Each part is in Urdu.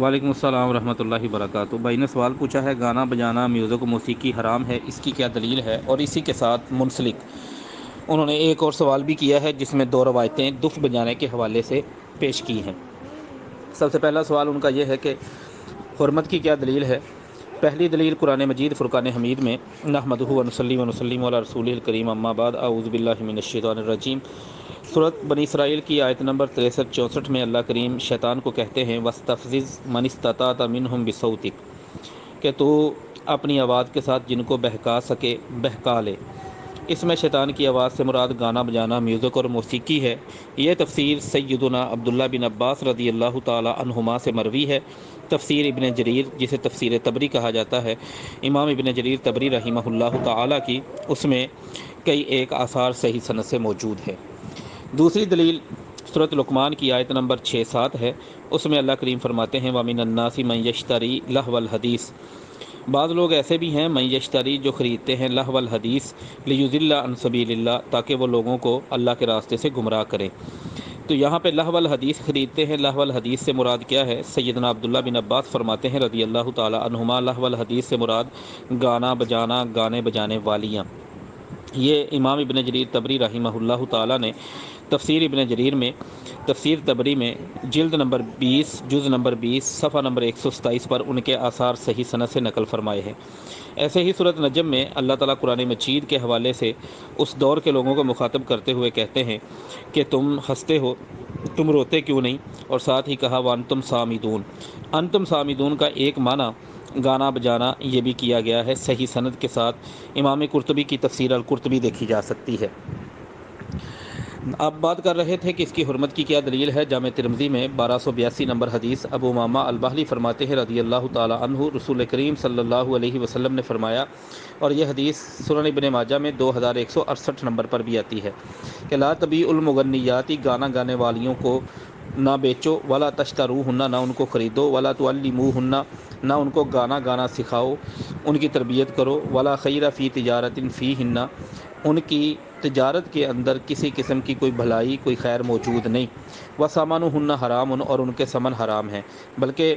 وعلیکم السلام ورحمۃ اللہ وبرکاتہ۔ بھائی نے سوال پوچھا ہے گانا بجانا میوزک و موسیقی حرام ہے، اس کی کیا دلیل ہے؟ اور اسی کے ساتھ منسلک انہوں نے ایک اور سوال بھی کیا ہے جس میں دو روایتیں دف بجانے کے حوالے سے پیش کی ہیں۔ سب سے پہلا سوال ان کا یہ ہے کہ حرمت کی کیا دلیل ہے؟ پہلی دلیل قرآن مجید فرقان حمید میں نحمدہ و نصلی و نسلم علی رسول الکریم اما بعد اعوذ باللہ من الشیطان الرجیم، سورۃ بنی اسرائیل کی آیت نمبر 63-64 میں اللہ کریم شیطان کو کہتے ہیں وَاسْتَفْزِزْ مَنِ اسْتَطَعْتَ مِنْهُمْ بِصَوْتِكَ کہ تو اپنی آواز کے ساتھ جن کو بہکا سکے بہکا لے۔ اس میں شیطان کی آواز سے مراد گانا بجانا میوزک اور موسیقی ہے۔ یہ تفسیر سیدنا عبداللہ بن عباس رضی اللہ تعالی عنہما سے مروی ہے۔ تفسیر ابن جریر جسے تفسیر طبری کہا جاتا ہے، امام ابن جریر طبری رحمہ اللہ تعالی کی، اس میں کئی ایک آثار صحیح سند سے موجود ہے۔ دوسری دلیل سورۃ لقمان کی آیت نمبر 6-7 ہے۔ اس میں اللہ کریم فرماتے ہیں وَمِنَ النَّاسِ مَن يَشْتَرِي لَهْوَ الْحَدِيثِ، بعض لوگ ایسے بھی ہیں من یشتری جو خریدتے ہیں لہو الحدیث لیضل عن سبیل اللہ، تاکہ وہ لوگوں کو اللہ کے راستے سے گمراہ کریں۔ تو یہاں پہ لہو الحدیث خریدتے ہیں، لہو الحدیث سے مراد کیا ہے؟ سیدنا عبداللہ بن عباس فرماتے ہیں رضی اللہ تعالی عنہما لہو الحدیث سے مراد گانا بجانا، گانے بجانے والیاں۔ یہ امام ابن جریر طبری رحمہ اللہ تعالی نے تفسیر ابن جریر میں، تفسیر طبری میں جلد نمبر 20 جز نمبر 20 صفحہ نمبر 127 پر ان کے آثار صحیح سند سے نقل فرمائے ہیں۔ ایسے ہی سورۃ نجم میں اللہ تعالیٰ قرآن مجید کے حوالے سے اس دور کے لوگوں کو مخاطب کرتے ہوئے کہتے ہیں کہ تم ہنستے ہو، تم روتے کیوں نہیں؟ اور ساتھ ہی کہا وانتم سامدون، انتم سامدون کا ایک معنی گانا بجانا یہ بھی کیا گیا ہے، صحیح سند کے ساتھ امام قرطبی کی تفسیر القرطبی دیکھی جا سکتی ہے۔ آپ بات کر رہے تھے کہ اس کی حرمت کی کیا دلیل ہے۔ جامع ترمذی میں 1282 نمبر حدیث ابو امامہ الباہلی فرماتے ہیں رضی اللہ تعالی عنہ رسول کریم صلی اللہ علیہ وسلم نے فرمایا، اور یہ حدیث سنن ابن ماجہ میں 2168 نمبر پر بھی آتی ہے کہ لا تبیعوا المغنیات، گانا گانے والیوں کو نہ بیچو، ولا تشتروہن، نہ ان کو خریدو، ولا تعلموہن، نہ ان کو گانا گانا سکھاؤ، ان کی تربیت کرو، ولا خیر فی تجارت فیہن، ان کی تجارت کے اندر کسی قسم کی کوئی بھلائی کوئی خیر موجود نہیں، وثمنہن حرام، اور ان کے ثمن حرام ہیں۔ بلکہ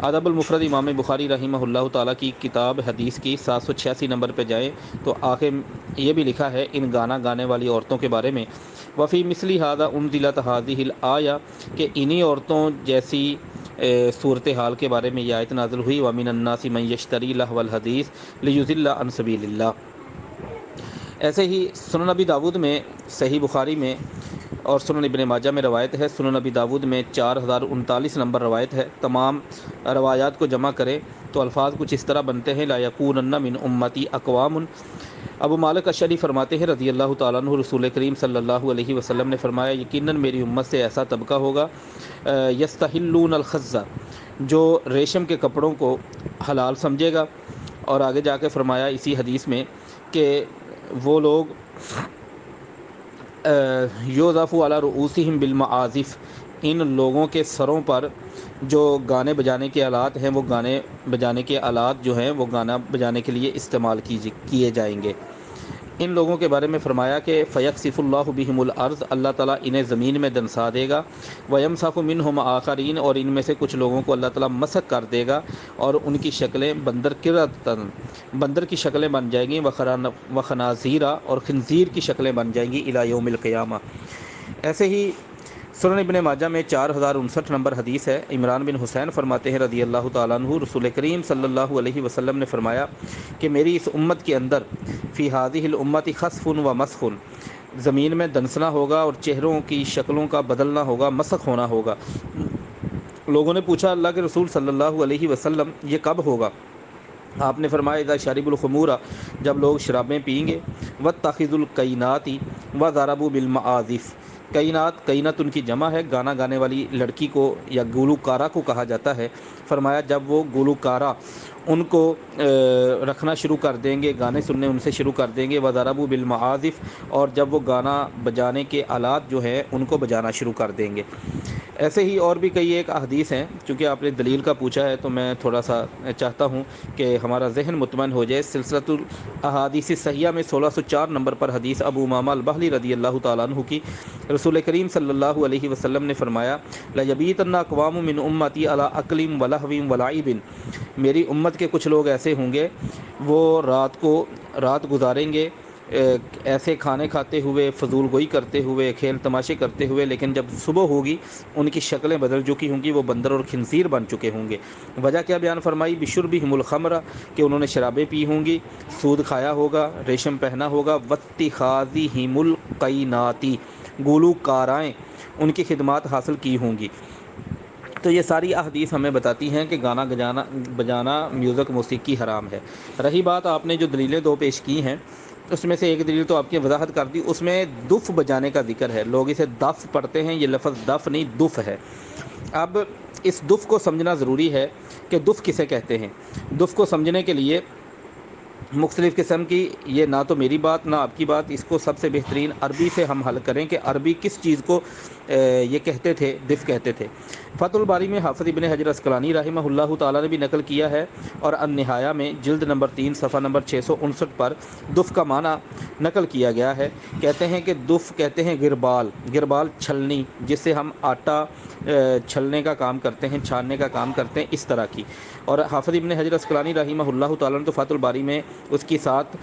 ادب المفرد امام بخاری رحمہ اللہ تعالیٰ کی کتاب حدیث کی 786 نمبر پہ جائیں تو آخر یہ بھی لکھا ہے ان گانا گانے والی عورتوں کے بارے میں وفی مثلی ھذا انزلت ھذہ الآیہ، کہ انہی عورتوں جیسی صورتحال کے بارے میں یہ آیت نازل ہوئی وَمِنَ النَّاسِ مَن يَشْتَرِي لَهْوَ الْحَدِيثِ لِيُضِلَّ عَن سَبِيلِ اللَّهِ۔ ایسے ہی سنن نبی داود میں، صحیح بخاری میں اور سنن ابن ماجہ میں روایت ہے، سنن نبی داود میں 4039 نمبر روایت ہے۔ تمام روایات کو جمع کریں تو الفاظ کچھ اس طرح بنتے ہیں لا یکونن من امتی اقوام۔ ابو مالک اشعری فرماتے ہیں رضی اللہ تعالیٰ عنہ رسول کریم صلی اللہ علیہ وسلم نے فرمایا یقیناً میری امت سے ایسا طبقہ ہوگا یستحلون الخز، جو ریشم کے کپڑوں کو حلال سمجھے گا۔ اور آگے جا کے فرمایا اسی حدیث میں کہ وہ لوگ یوظف علی رؤوسہم بالمعازف، ان لوگوں کے سروں پر جو گانے بجانے کے آلات ہیں، وہ گانے بجانے کے آلات جو ہیں وہ گانا بجانے کے لیے استعمال کیے جائیں گے۔ ان لوگوں کے بارے میں فرمایا کہ فیکسف اللہ بہم الارض، اللہ تعالیٰ انہیں زمین میں دنسا دے گا، ویمسخ منہم آخرین، اور ان میں سے کچھ لوگوں کو اللہ تعالیٰ مسخ کر دے گا، اور ان کی شکلیں بندر کی شکلیں بن جائیں گی، وخنازیرہ، اور خنزیر کی شکلیں بن جائیں گی الی یوم القیامہ۔ ایسے ہی سنن ابن ماجہ میں 4059 نمبر حدیث ہے، عمران بن حسین فرماتے ہیں رضی اللہ تعالیٰ عنہ رسول کریم صلی اللہ علیہ وسلم نے فرمایا کہ میری اس امت کے اندر فی ہذہ الامت خسف و مسخ، زمین میں دنسنا ہوگا اور چہروں کی شکلوں کا بدلنا ہوگا، مسخ ہونا ہوگا۔ لوگوں نے پوچھا اللہ کے رسول صلی اللہ علیہ وسلم یہ کب ہوگا؟ آپ نے فرمایا اذا شربوا الخمور، جب لوگ شرابیں پئیں گے، واتخذوا الکینات وضربوا بالمعازف، کینات ان کی جمع ہے، گانا گانے والی لڑکی کو یا گلوکارہ کو کہا جاتا ہے۔ فرمایا جب وہ گلوکارہ ان کو رکھنا شروع کر دیں گے، گانے سننے ان سے شروع کر دیں گے، وضربوا بالمعازف، اور جب وہ گانا بجانے کے آلات جو ہیں ان کو بجانا شروع کر دیں گے۔ ایسے ہی اور بھی کئی ایک احادیث ہیں، چونکہ آپ نے دلیل کا پوچھا ہے تو میں تھوڑا سا چاہتا ہوں کہ ہمارا ذہن مطمئن ہو جائے۔ سلسلۃ الاحادیث صحیحہ میں 1604 نمبر پر حدیث ابو امامہ الباہلی رضی اللہ تعالیٰ عنہ کی، رسول کریم صلی اللہ علیہ وسلم نے فرمایا، لَیَبِیتَنَّ أَقْوَامٌ مِّنْ أُمَّتِی عَلَىٰ أَکْلٍ وَلَہْوٍ وَلَعِبٍ، میری امت کے کچھ لوگ ایسے ہوں گے وہ رات گزاریں گے ایسے کھانے کھاتے ہوئے، فضول گوئی کرتے ہوئے، کھیل تماشے کرتے ہوئے، لیکن جب صبح ہوگی ان کی شکلیں بدل چکی ہوں گی، وہ بندر اور خنزیر بن چکے ہوں گے۔ وجہ کیا بیان فرمائی؟ بشربہم الخمر، کہ انہوں نے شرابیں پی ہوں گی، سود کھایا ہوگا، ریشم پہنا ہوگا، واتخاذہم القینات، گلوکارائیں ان کی خدمات حاصل کی ہوں گی۔ تو یہ ساری احادیث ہمیں بتاتی ہیں کہ گانا بجانا، میوزک، موسیقی حرام ہے۔ رہی بات آپ نے جو دلیلیں دو پیش کی ہیں، اس میں سے ایک دلیل تو آپ کی وضاحت کر دی، اس میں دف بجانے کا ذکر ہے، لوگ اسے دف پڑھتے ہیں، یہ لفظ دف نہیں دف ہے۔ اب اس دف کو سمجھنا ضروری ہے کہ دف کسے کہتے ہیں۔ دف کو سمجھنے کے لیے مختلف قسم کی، یہ نہ تو میری بات نہ آپ کی بات، اس کو سب سے بہترین عربی سے ہم حل کریں کہ عربی کس چیز کو یہ کہتے تھے، دف کہتے تھے۔ فتح الباری میں حافظ ابن حجر عسقلانی رحمہ اللہ تعالیٰ نے بھی نقل کیا ہے، اور النہایہ میں جلد نمبر 3 صفحہ نمبر 659 پر دف کا معنی نقل کیا گیا ہے۔ کہتے ہیں کہ دف کہتے ہیں گربال چھلنی، جس سے ہم آٹا چھلنے کا کام کرتے ہیں، چھاننے کا کام کرتے ہیں، اس طرح کی۔ اور حافظ ابن حجر عسقلانی رحمہ اللہ تعالیٰ نے تو فتح الباری میں اس کی ساتھ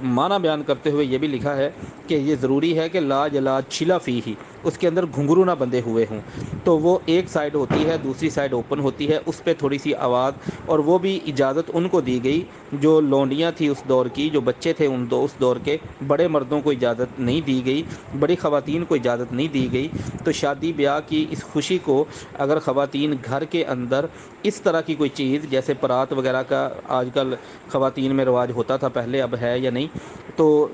معنی بیان کرتے ہوئے یہ بھی لکھا ہے کہ یہ ضروری ہے کہ لا جلا چھلا فیہ، اس کے اندر گھنگرو نہ بندھے ہوئے ہوں، تو وہ ایک سائیڈ ہوتی ہے، دوسری سائیڈ اوپن ہوتی ہے، اس پہ تھوڑی سی آواز، اور وہ بھی اجازت ان کو دی گئی جو لونڈیاں تھیں اس دور کی، جو بچے تھے اس دور کے، بڑے مردوں کو اجازت نہیں دی گئی، بڑی خواتین کو اجازت نہیں دی گئی۔ تو شادی بیاہ کی اس خوشی کو اگر خواتین گھر کے اندر اس طرح کی کوئی چیز جیسے پرات وغیرہ کا آج کل خواتین میں رواج ہوتا تھا پہلے، اب ہے یا نہیں، تو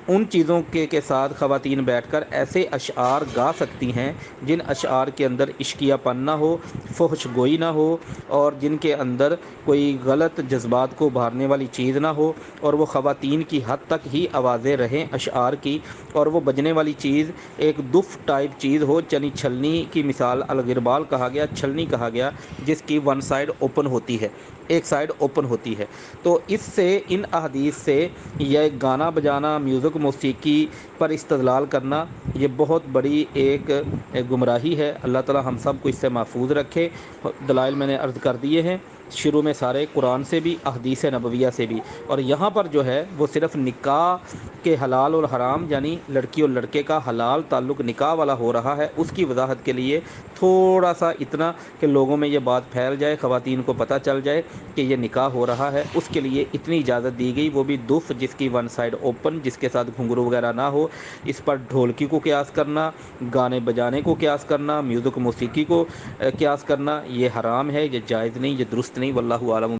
ان چیزوں کے ساتھ خواتین بیٹھ کر ایسے اشعار گا سکتی ہیں جن اشعار کے اندر عشقیہ پن نہ ہو، فحش گوئی نہ ہو، اور جن کے اندر کوئی غلط جذبات کو ابھارنے والی چیز نہ ہو، اور وہ خواتین کی حد تک ہی آوازیں رہیں اشعار کی، اور وہ بجنے والی چیز ایک دف ٹائپ چیز ہو، یعنی چھلنی کی مثال الغربال کہا گیا، چھلنی کہا گیا، جس کی ون سائیڈ اوپن ہوتی ہے، ایک سائیڈ اوپن ہوتی ہے۔ تو اس سے، ان احادیث سے یہ گانا بجانا، میوزک، موسیقی پر استدلال کرنا، یہ بہت بڑی ایک گمراہی ہے۔ اللہ تعالی ہم سب کو اس سے محفوظ رکھے۔ دلائل میں نے عرض کر دیے ہیں، شروع میں سارے قرآن سے بھی، احادیث نبویہ سے بھی، اور یہاں پر جو ہے وہ صرف نکاح کے حلال اور حرام، یعنی لڑکی اور لڑکے کا حلال تعلق نکاح والا ہو رہا ہے، اس کی وضاحت کے لیے تھوڑا سا اتنا کہ لوگوں میں یہ بات پھیل جائے، خواتین کو پتہ چل جائے کہ یہ نکاح ہو رہا ہے، اس کے لیے اتنی اجازت دی گئی، وہ بھی دف جس کی ون سائیڈ اوپن، جس کے ساتھ گھنگرو وغیرہ نہ ہو۔ اس پر ڈھولکی کو قیاس کرنا، گانے بجانے کو قیاس کرنا، میوزک موسیقی کو قیاس کرنا، یہ حرام ہے، یہ جائز نہیں، یہ درست نہیں، واللہ اعلم۔